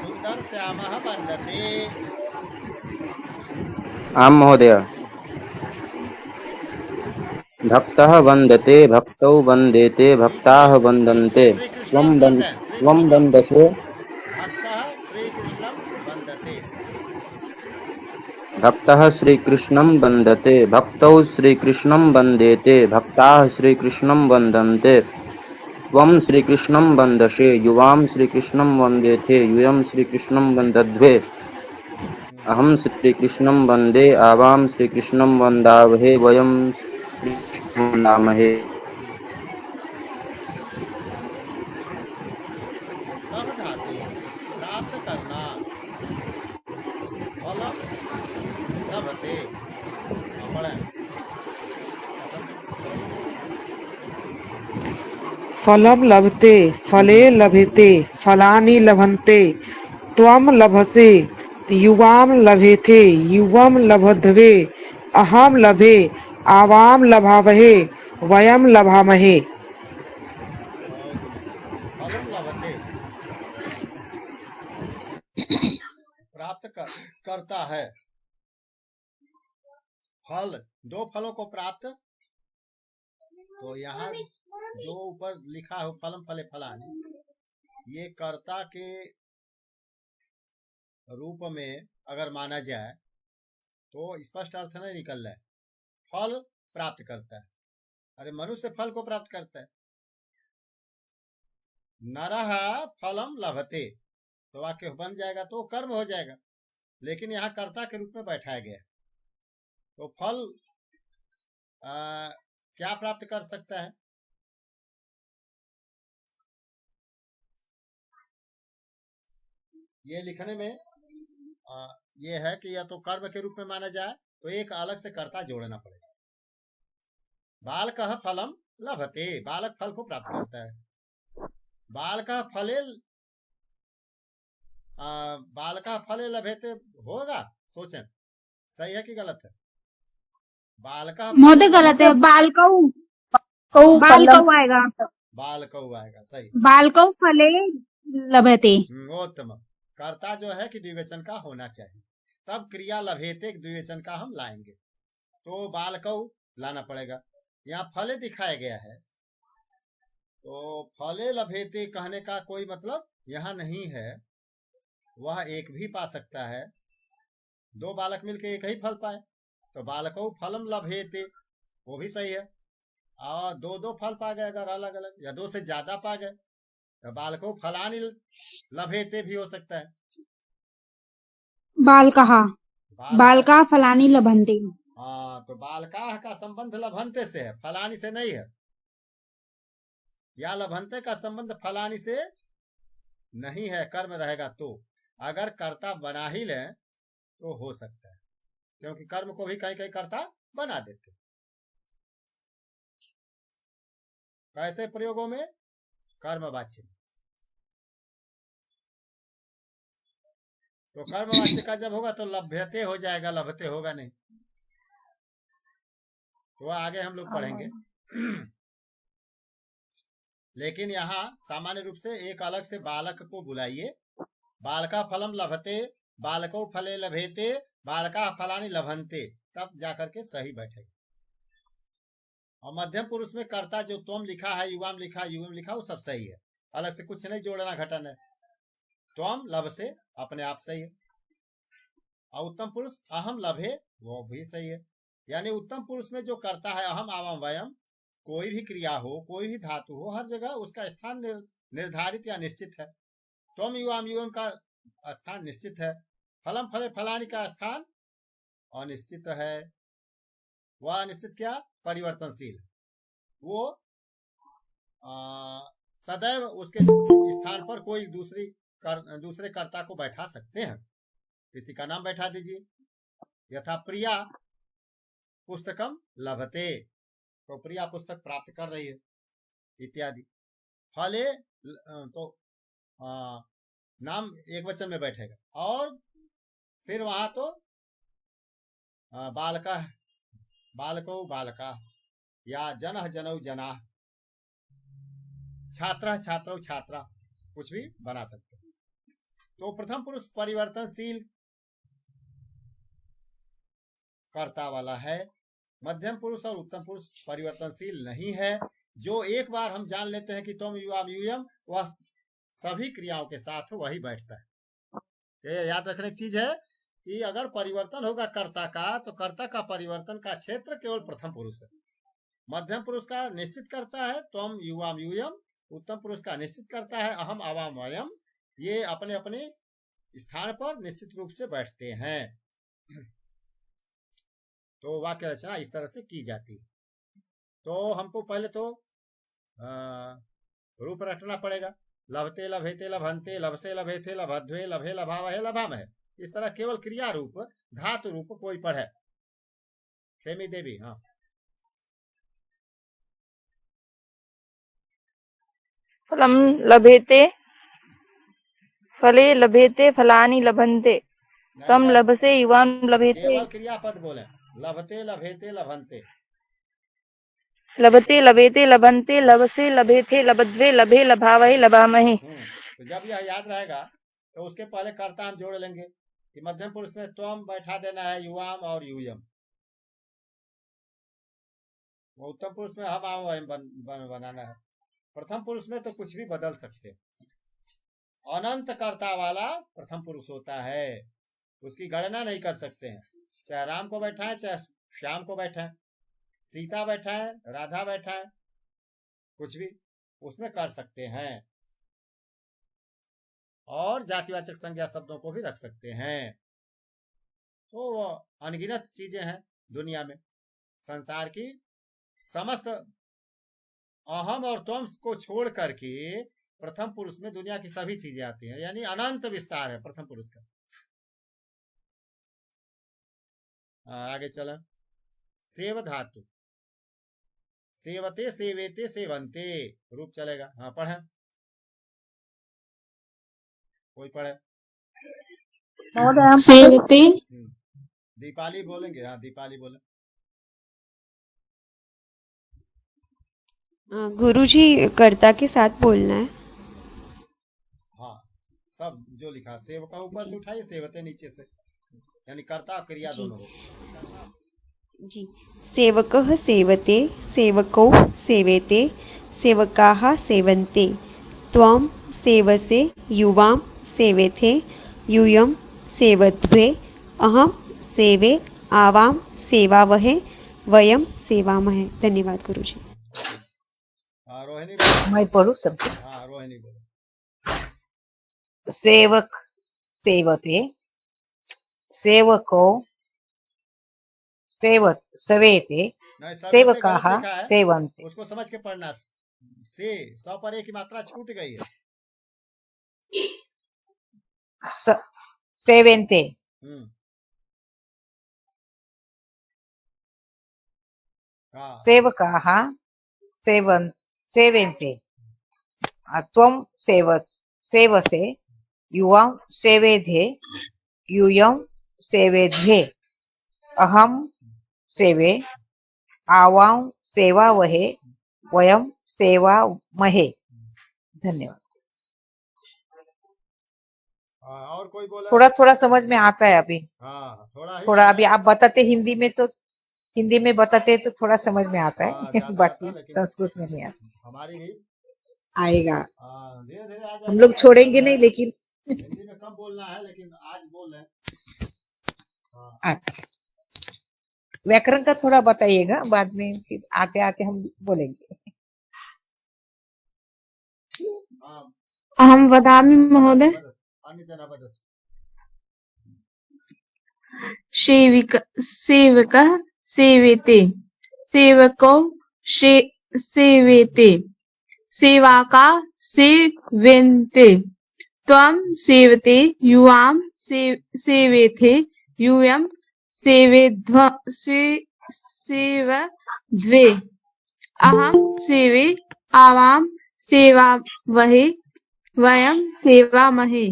सुंदर श्यामः वन्दते। आं महोदय। भक्तः वन्दते भक्तौ वन्देते पीछे भक्ताः पीछे वन्दन्ते श्री कृष्णम करते हैं। श्री त्वं कृष्णम वन्दसे भक्तः श्री कृष्णम वन्दते। भक्तः श्रीकृष्णं वन्दते भक्तौ श्रीकृष्णं वन्देते भक्ताः श्रीकृष्णं वन्दन्ते त्वं श्रीकृष्णं वन्दसे युवां श्रीकृष्णं वन्देथे यूयं श्रीकृष्णं वन्दध्वे अहं श्रीकृष्णं वन्दे आवां श्रीकृष्णं वन्दावहे वयं श्रीकृष्णं वन्दामहे। लभ धातु प्राप्त करना। फलम लभते। हाँ, पढ़ें। फलं लभते फले लभेते फलानि लभन्ते त्वं लभसे युवां लभेथे युवं लभध्वे अहं लभे आवां लभावहे वयं लभामहे। बहुत फलम लभते प्राप्त करता है। फल दो फलों को प्राप्त। तो यहाँ जो ऊपर लिखा है फलम फले फलानि, ये कर्ता के रूप में अगर माना जाए तो स्पष्ट अर्थ नहीं निकल रहा है। फल प्राप्त करता है। अरे मनुष्य फल को प्राप्त करता है। नरः फलम लभते तो वाक्य बन जाएगा तो कर्म हो जाएगा, लेकिन यहाँ कर्ता के रूप में बैठाया गया। तो फल क्या प्राप्त कर सकता है? ये लिखने में ये है कि या तो कर्म के रूप में माना जाए तो एक अलग से कर्ता जोड़ना पड़ेगा। बालकः फलम लभते, बालक फल को प्राप्त करता है। बालकः फले लभते होगा, सोचें सही है कि गलत है? बालकः महोदय गलत है। बालकौ आएगा। बालकौ आएगा, सही। बालकौ फले लभते। उत्तम। कर्ता जो है कि द्विवचन का होना चाहिए, तब क्रिया लभेते द्विवचन का हम लाएंगे। तो बालकौ लाना पड़ेगा। यहाँ फले दिखाया गया है, तो फले लभेते कहने का कोई मतलब यहाँ नहीं है। वह एक भी पा सकता है। दो बालक मिलके एक ही फल पाए तो बालकौ फलम लभेते, वो भी सही है। और दो दो फल पा गए अगर अलग अलग, या दो से ज्यादा पा गए तो बालकौ फलानि लभेते भी हो सकता है। बालका फलानि लभन्ते। हाँ, तो बालका का संबंध लभंते से है, फलानी से नहीं है। या लभंते का संबंध फलानी से नहीं है, कर्म रहेगा तो। अगर कर्ता बना ही ले तो हो सकता है, क्योंकि कर्म को भी कहीं कहीं कर्ता बना देते। कैसे प्रयोगों में? कर्मवाच्य। तो कर्मवाच्य का जब होगा तो लभ्यते हो जाएगा, लभते होगा नहीं। तो आगे हम लोग पढ़ेंगे। लेकिन यहाँ सामान्य रूप से एक अलग से बालक को बुलाइए। बालका फलम लभते, बालको फले लभेते, बालका फलानि लभन्ते, तब जाकर के सही बैठेगा। और मध्यम पुरुष में कर्ता जो त्वम लिखा है, युवाम लिखा, युवम लिखा, वो सब सही है। अलग से कुछ नहीं जोड़ना घटाना है। त्वम लभ से अपने आप सही है। और उत्तम पुरुष अहम लभे, वो भी सही है। यानी उत्तम पुरुष में जो कर्ता है अहम आवाम वयम, कोई भी क्रिया हो, कोई भी धातु हो, हर जगह उसका स्थान निर्धारित या निश्चित है। त्वम युवाम युवम का स्थान निश्चित है। फलम फले फलानि का स्थान अनिश्चित है। वह अनिश्चित क्या? परिवर्तनशील। वो सदैव उसके स्थान पर कोई दूसरे कर्ता को बैठा सकते हैं। किसी का नाम बैठा दीजिए। यथा प्रिया पुस्तकम लभते, तो प्रिया पुस्तक प्राप्त कर रही है इत्यादि। फले तो नाम एक वचन में बैठेगा, और फिर वहां तो बालका बालको बालका, या जनः जनौ जना, छात्र छात्रौ छात्रा, कुछ भी बना सकते। तो प्रथम पुरुष परिवर्तनशील कर्ता वाला है, मध्यम पुरुष और उत्तम पुरुष परिवर्तनशील नहीं है। जो एक बार हम जान लेते हैं कि तुम युवाम यूयम, वह सभी क्रियाओं के साथ वही बैठता है। ये याद रखने की चीज है कि अगर परिवर्तन होगा कर्ता का, तो कर्ता का परिवर्तन का क्षेत्र केवल प्रथम पुरुष है। मध्यम पुरुष का निश्चित करता है तुम युवाम यूयम, उत्तम पुरुष का निश्चित करता है अहम आवाम वयम। ये अपने अपने स्थान पर निश्चित रूप से बैठते हैं। तो वाक्य रचना इस तरह से की जाती है। तो हमको पहले तो रूप रटना पड़ेगा। लभते लभेते लभंते, लभसे लभेथे लभध्वे, लभे लभावहे लभामहे, इस तरह केवल क्रिया रूप धातु रूप कोई पढ़े। खेमी देवी, हाँ। फलम लभेते फले लभेते फलानि लभन्ते, तम लभसे युवाम लभेते। केवल क्रियापद बोले, लभते लभेते लभंते, लभते लभेते लभन्ते, लभसे लभेथे लभद्वे, लभे लभावहे लभामहे। तो जब यह याद रहेगा तो उसके पहले कर्ता हम जोड़ लेंगे कि मध्यम पुरुष में त्वम बैठा देना है युवाम और यूयम, उत्तम पुरुष में हम आम बनाना है। प्रथम पुरुष में तो कुछ भी बदल सकते हैं। अनंत कर्ता वाला प्रथम पुरुष होता है, उसकी गणना नहीं कर सकते हैं। चाहे राम को बैठा है, चाहे श्याम को बैठा है, सीता बैठा है, राधा बैठा है, कुछ भी उसमें कर सकते हैं। और जातिवाचक संज्ञा शब्दों को भी रख सकते हैं। तो अनगिनत चीजें हैं दुनिया में। संसार की समस्त अहम और त्वम को छोड़ करके प्रथम पुरुष में दुनिया की सभी चीजें आती हैं, यानी अनंत विस्तार है प्रथम पुरुष का। आगे चलें। सेव धातु, सेवते सेवेते सेवंते रूप चलेगा। हाँ पढ़े, कोई पढ़े। सेवते, दीपाली बोलेंगे। हाँ दीपाली बोले। गुरुजी कर्ता के साथ बोलना है। हाँ सब जो लिखा, सेवका ऊपर से उठाइए, सेवते नीचे से, यानी कर्ता क्रिया दोनों हो। जी, सेवकः सेवते, सेवकौ सेवेते, सेवकाः सेवन्ते, त्वं सेवसे युवां सेवेथे, यूयं सेवध्वे, अहं सेवे आवां सेवावहे, वयं सेवामहे। धन्यवाद गुरुजी। रोहिणी, मैं पढ़ू सब। हाँ रोहिणी बोलो। सेवक सेवते, सेवको सेवेते, सेवकाः सेवन्ते। उसको समझ के पढ़ना। से सौ पर एक की मात्रा छूट गई है। सेवेन्ते, सेवकाः सेवेन्ते, त्वं सेवसे, युवां सेवेधे, यूयं सेवेध्वे, अहं सेवे आवां सेवावहे, वयं सेवामहे। धन्यवाद। और कोई बोला? थोड़ा थोड़ा समझ में आता है अभी। हाँ थोड़ा अभी आप बताते हिंदी में, तो हिंदी में बताते तो थोड़ा समझ में आता है। बाकी संस्कृत में नहीं आता। हमारी भी आएगा। धीरे धीरे आ हम लोग छोड़ेंगे नहीं, लेकिन हिंदी में कम बोलना है, लेकिन आज बोल रहे हैं। अच्छा, व्याकरण का थोड़ा बताइएगा, बाद में फिर आते आते हम बोलेंगे। अहम वदामि महोदय। सेवकः सेवेते, सेवकौ सेवेते, सेवाका सेवन्ते, त्वं सेवते युवां सेवेथे, यूयं सेव द्वे अहम सेवे आवाम सेवामहे वयम सेवामहे।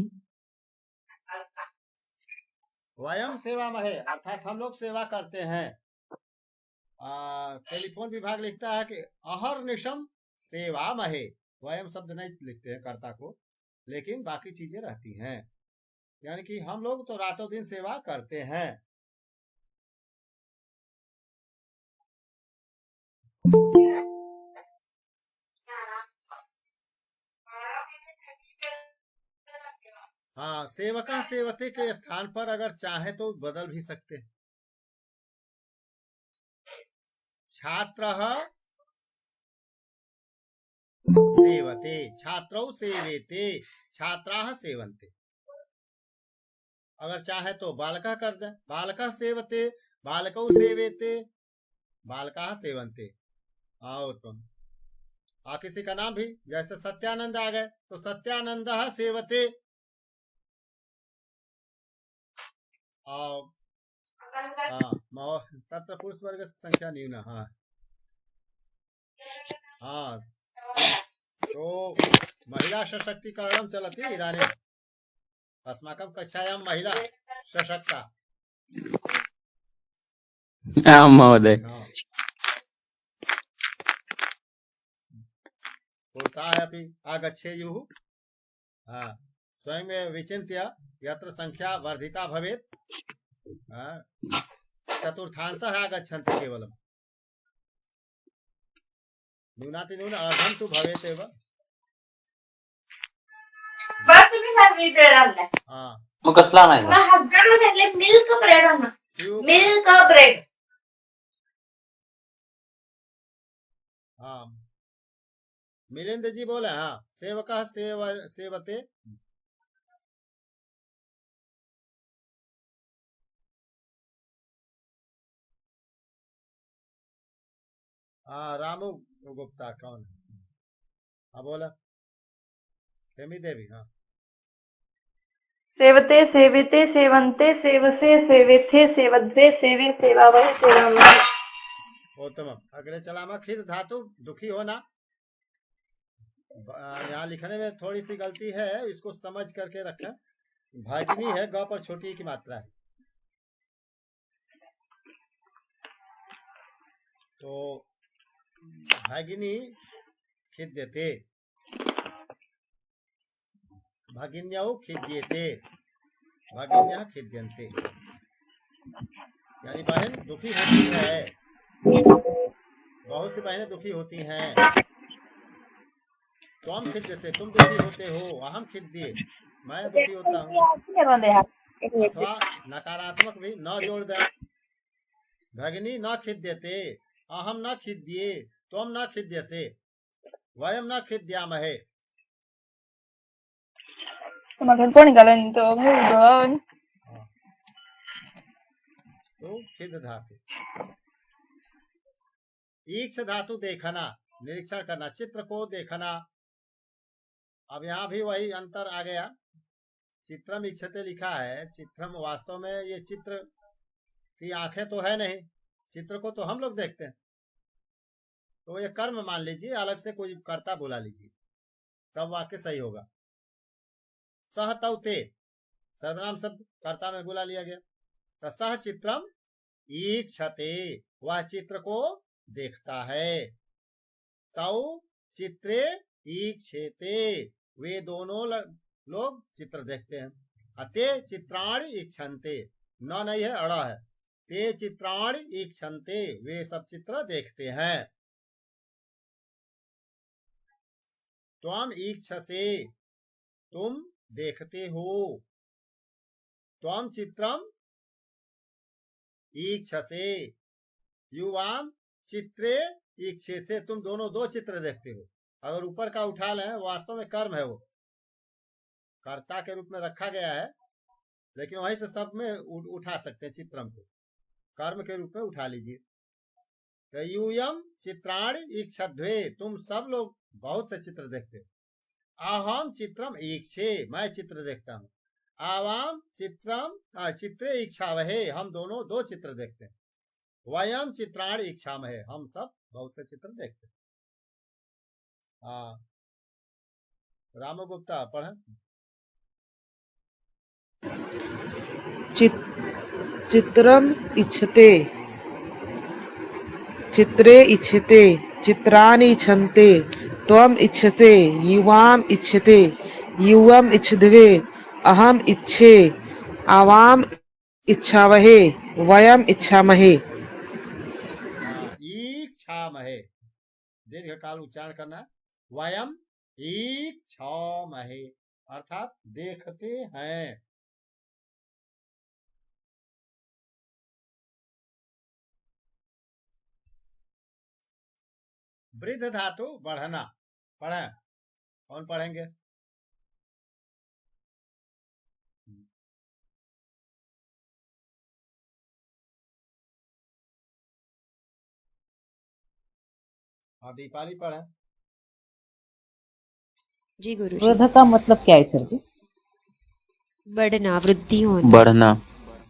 वयम सेवामहे अर्थात हम लोग सेवा करते हैं। टेलीफोन विभाग लिखता है कि अहर्निशम सेवामहे। वयम शब्द नहीं लिखते हैं कर्ता को, लेकिन बाकी चीजें रहती हैं, यानी कि हम लोग तो रातों दिन सेवा करते हैं। हाँ, सेवका सेवते के स्थान पर अगर चाहे तो बदल भी सकते हैं। छात्र सेवते, छात्रौ सेवेते, छात्राः सेवन्ते। अगर चाहे तो बालका कर दे, बालका सेवते, बालकौ सेवेते, बालका सेवन्ते। आओ तुम किसी का नाम भी जैसे सत्यानंद आ गए तो सत्यानंद सेवते। तत्र पुरुष वर्ग संख्या न्यून। हाँ हाँ, तो महिला सशक्तिकरणं चलति इदानीम् अस्माकं कक्षायां महिला सशक्ता। आं महोदय। पुरुषाः अपि आगच्छेयुः। स्वयं विचिन्त्य यत्र संख्या वर्धिता भवेत्, चतुर्थांशः आगच्छन्ति केवलम्, न्यूनातिन्यून अर्धं तु भवेत् एव। मग कसला नाही मिल्क ब्रेड मिल्क ब्रेड। हाँ, मिलिंद जी बोले। हाँ, सेवका सेवते। हाँ, रामू गुप्ता कौन है? हाँ बोला, हेमी देवी। हाँ, सेवते सेविते सेवन्ते सेवसे सेवेथे सेवद्वे सेवे सेवावहे सेवामहे। उत्तम। अगले चलामा खिद धातु दुखी होना। यहाँ लिखने में थोड़ी सी गलती है, इसको समझ करके रखें। भागिनी है, ग पर छोटी की मात्रा है, तो भागिनी खिद्यते, भगिन्यौ खिद्येते, भगिन्यः खिद्यन्ते। यानी बहन दुखी होती है, बहुत सी बहनें दुखी होती हैं। तुम खिद्य से तुम दुखी होते हो, अहम खिद्य मैं दुखी होता हूँ। अथवा नकारात्मक भी न जोड़ दे। भगिनी न खिद्यते, अहम न खिद्ये, तुम न खिद्यसे, वयम न खिद्यामहे। तो खिद धातु। ईक्ष धातु देखना, निरीक्षण करना, चित्र को देखना। अब यहाँ भी वही अंतर आ गया। चित्रम इक्षते लिखा है, चित्रम वास्तव में ये चित्र की आंखें तो है नहीं, चित्र को तो हम लोग देखते हैं। तो ये कर्म मान लीजिए, अलग से कोई कर्ता बुला लीजिए, तब वाक्य सही होगा। सह तौते सर्वनाम शब्द कर्ता में बुला लिया गया, तो सह चित्रम ईक्षते, वह चित्र को देखता है। तौ चित्रे ईक्षेते, वे दोनों लोग चित्र देखते हैं। अते चित्राणि ईक्षन्ते, न नहीं है, अड़ा है। ते चित्राणि ईक्षन्ते, वे सब चित्र देखते हैं। त्वम ईक्षसे, तुम देखते हो। त्वम चित्रम ईक्षसे, युवाम चित्रे ईक्षेते, तुम दोनों दो चित्र देखते हो। अगर ऊपर का उठा लें, वास्तव में कर्म है, वो कर्ता के रूप में रखा गया है, लेकिन वहीं से सब में उठा सकते हैं। चित्रम को कर्म के रूप में उठा लीजिए। तो यूयम चित्राणि ईक्षध्वे, तुम सब लोग बहुत से चित्र देखते हो। अहम चित्रम ईक्षे, मैं चित्र देखता हूँ। आवाम चित्रम चित्रे ईक्षावहे, हम दोनों दो चित्र देखते हैं। वयम चित्राणि इच्छामहे, हम सब बहुत से चित्र देखते हैं। हाँ रामू गुप्ता पढ़े। चित्रम इच्छते, चित्रे इच्छते, चित्राणि इच्छन्ते, त्वम इच्छसे, युवाम इच्छते, युवम इच्छध्वे, अहम इच्छे, आवाम इच्छावहे, वयम इच्छामहे। इच्छामहे दीर्घ काल उच्चारण करना है। वयम इच्छामहे अर्थात देखते हैं। वृद्ध धातु बढ़ना, पढ़े कौन पढ़ेंगे? हाँ दीपाली पढ़े। जी गुरुजी। वृद्ध का मतलब क्या है सर जी? बढ़ना, वृद्धि होना। बढ़ना।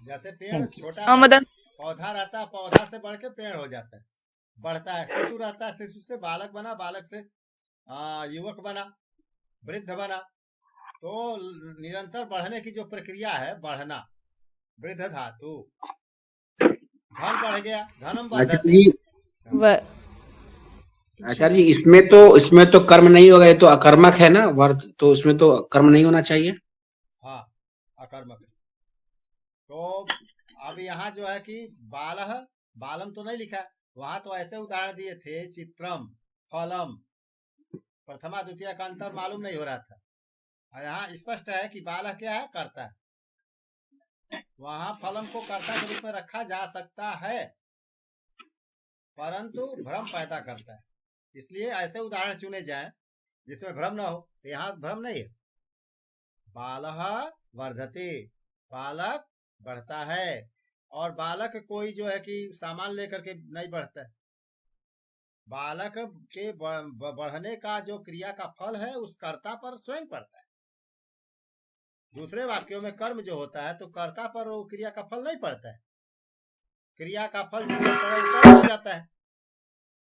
जैसे पेड़ छोटा पौधा रहता है, पौधा से बढ़ के पेड़ हो जाता है, बढ़ता है। शिशु रहता है, शिशु से बालक बना, बालक से युवक बना, वृद्ध बना। तो निरंतर बढ़ने की जो प्रक्रिया है, बढ़ना, वृद्ध धातु। धन बढ़ गया, धनम बढ़ती। आचार्य जी इसमें तो कर्म नहीं होगा, ये तो अकर्मक है ना वर्ध, तो उसमें तो कर्म नहीं होना चाहिए। हाँ अकर्मक। तो अब यहाँ जो है कि बालह, बालम तो नहीं लिखा है, वहां तो ऐसे उदाहरण दिए थे, चित्रम, फलम, प्रथमा द्वितीय का अंतर मालूम नहीं हो रहा था। यहाँ स्पष्ट है कि बालह क्या है, कर्ता है। वहां फलम को कर्ता के रूप में रखा जा सकता है, परंतु भ्रम पैदा करता है, इसलिए ऐसे उदाहरण चुने जाएं जिसमें भ्रम न हो। यहाँ भ्रम नहीं है। बालह वर्धते, बालक बढ़ता है, और बालक कोई जो है कि सामान लेकर के नहीं बढ़ता है। बालक के बढ़ने का जो क्रिया का फल है उस कर्ता पर स्वयं पड़ता है। दूसरे वाक्यों में कर्म जो होता है तो कर्ता पर वो क्रिया का फल नहीं पड़ता है, क्रिया का फल जिस पर पड़े वो कर्म हो जाता है।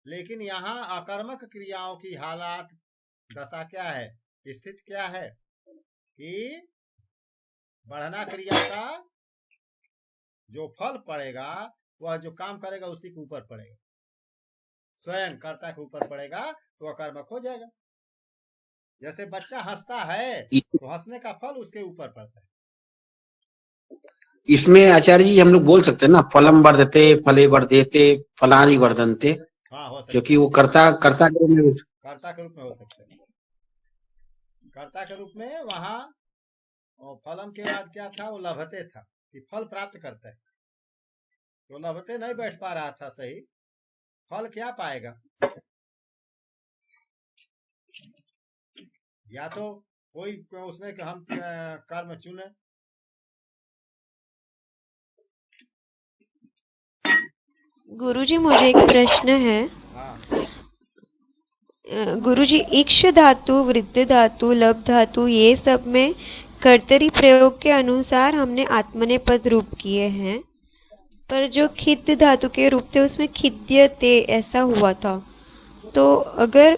लेकिन यहाँ अकर्मक क्रियाओं की हालात दशा क्या है, स्थिति क्या है कि बढ़ना क्रिया का जो फल पड़ेगा, वह जो काम करेगा उसी के ऊपर पड़ेगा, स्वयं कर्ता के ऊपर पड़ेगा, तो अकर्मक हो जाएगा। जैसे बच्चा हंसता है तो हंसने का फल उसके ऊपर पड़ता है। इसमें आचार्य जी हम लोग बोल सकते हैं ना, फलम वर्धते, फले वर्धेते, फलानि वर्धन्ते। हाँ हो सकता है, क्योंकि वो कर्ता के रूप में हो सकते हैं। कर्ता के रूप में वहां फलम के बाद क्या था, वो लभते था कि फल प्राप्त करता है। तो लभते नहीं बैठ पा रहा था सही, फल क्या पाएगा? या तो कोई उसमें हम कर्म चुने। गुरुजी मुझे एक प्रश्न है। गुरुजी इक्ष धातु, वृद्ध धातु, लभ धातु, ये सब में कर्तरी प्रयोग के अनुसार हमने आत्मनेपद रूप किए हैं, पर जो खिद्ध धातु के रूप थे उसमें खिद्यते ऐसा हुआ था। तो अगर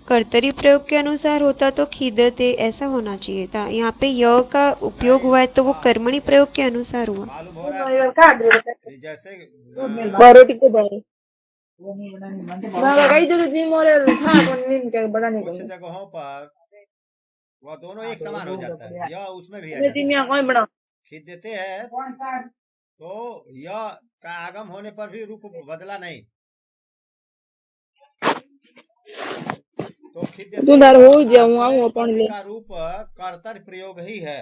कर्तरी प्रयोग के अनुसार होता तो खिदते ऐसा होना चाहिए था। यहाँ पे य का उपयोग हुआ है तो वो कर्मणि प्रयोग के अनुसार हुआ। जैसे कुछ जगहों पर वह दोनों एक समान हो जाता है, यह उसमें भी है। खिद्यते है तो यह का आगम होने पर भी रूप बदला नहीं, तो खिद्यते का रूप कर्तरी प्रयोग ही है।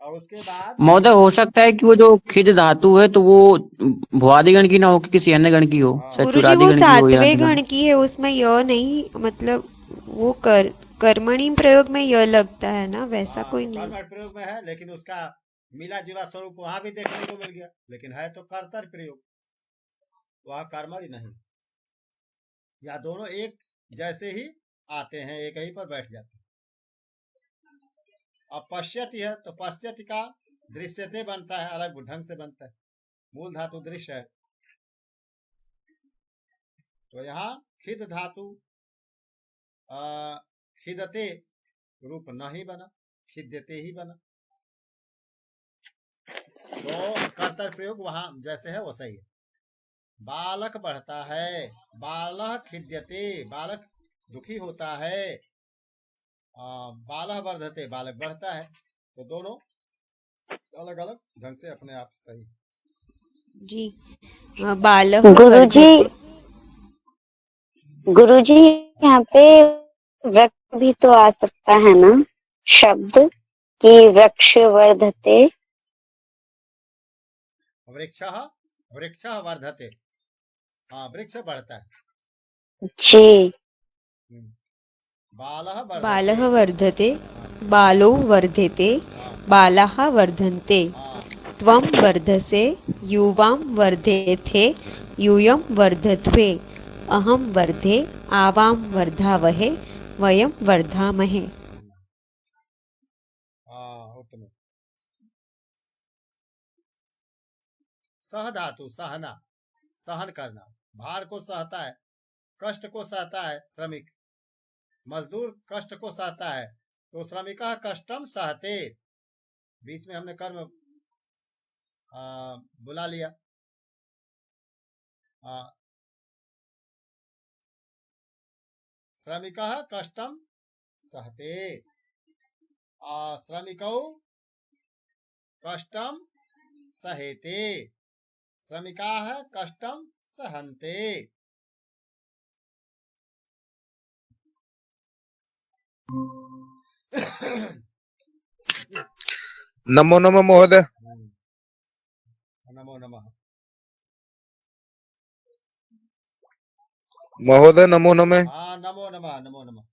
और उसके बाद महोदय हो सकता है कि वो जो खिद धातु है तो वो भुआदि गण की ना हो कि किसी अन्य गण की हो, गुरुजी वो सातवें गण की है, उसमें य नहीं, मतलब वो कर्मणि प्रयोग में य लगता है ना, वैसा कोई नहीं। कर्मणि प्रयोग में है, लेकिन उसका मिला जुला स्वरूप वहां भी देखने को मिल गया, लेकिन है तो कर्तरी प्रयोग, वह कर्मणि नहीं। या दोनों एक जैसे ही आते हैं, एक ही पर बैठ जाते हैं। अब पश्यति है तो पश्यति का दृश्यते बनता है, अलग ढंग से बनता है। मूल धातु दृश्य है, तो यहाँ खिद धातु खिदते रूप नहीं बना, खिद्यते ही बना। तो कर्तव्य प्रयोग वहां जैसे है वैसा ही है। बालक बढ़ता है, बालः खिद्यते, बालक दुखी होता है, बालः वर्धते, बालक बढ़ता है। तो दोनों अलग अलग ढंग से अपने आप सही। जी बालः गुरुजी यहाँ पे वृक्ष भी तो आ सकता है ना शब्द कि वृक्ष वर्धते। वृक्ष वर्धते, हाँ वृक्ष बढ़ता है जी। बालः वर्धते, बालो वर्धते, बालाः वर्धन्ते, त्वं वर्धसे, युवां वर्धेथे, यूयं वर्धध्वे, अहं वर्धे, आवां वर्धावहे, वयं वर्धामहे। उत्तम। सह धातु सहना, सहन करना, भार को सहता है, कष्ट को सहता है। श्रमिक मजदूर कष्ट को सहता है, तो श्रमिका कष्टम सहते। बीच में हमने कर्म बुला लिया। श्रमिका कष्टम सहते, श्रमिकौ कष्टम सहेते, श्रमिका कष्टम सहन्ते। नमो नमः महोदय। नमो नमः महोदय, नमो नमः। हाँ नमो नमः, नमो नमः।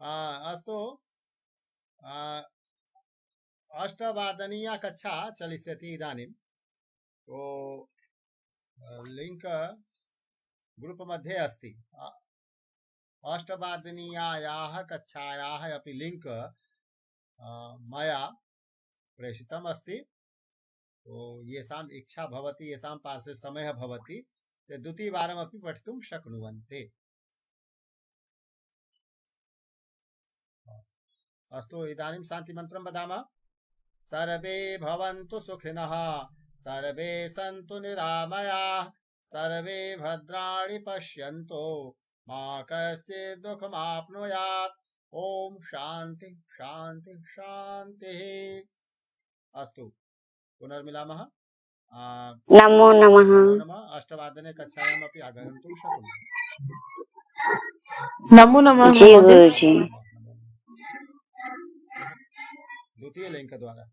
अस्तु अष्टवादनीया कक्षा चलिष्यति इदानीं। तो लिंक ग्रुप मध्ये अस्ति। अष्टवादनीयायाः कक्षायाः अपि लिंक मया प्रेषितम् अस्ति। तो येषाम् इच्छा भवति, येषां पार्श्वे समयः भवति, ते द्वितीयवारमपि पठितुं शक्नुवन्ति। अस्तु इदानीं शान्तिमन्त्रं वदामः। सर्वे भवन्तु सुखिनः, सर्वे सन्तु निरामयाः, सर्वे भद्राणि पश्यन्तु, मा कश्चित् दुःखमाप्नुयात्। ओम शान्ति शान्ति शान्तिः। अस्तु पुनर्मिलामः। नमो नमः। अष्टवादने कक्षायामपि आगन्तुं शक्नुमः। नमो नमः जी गुरुजी। द्वितीय लिंक द्वारा।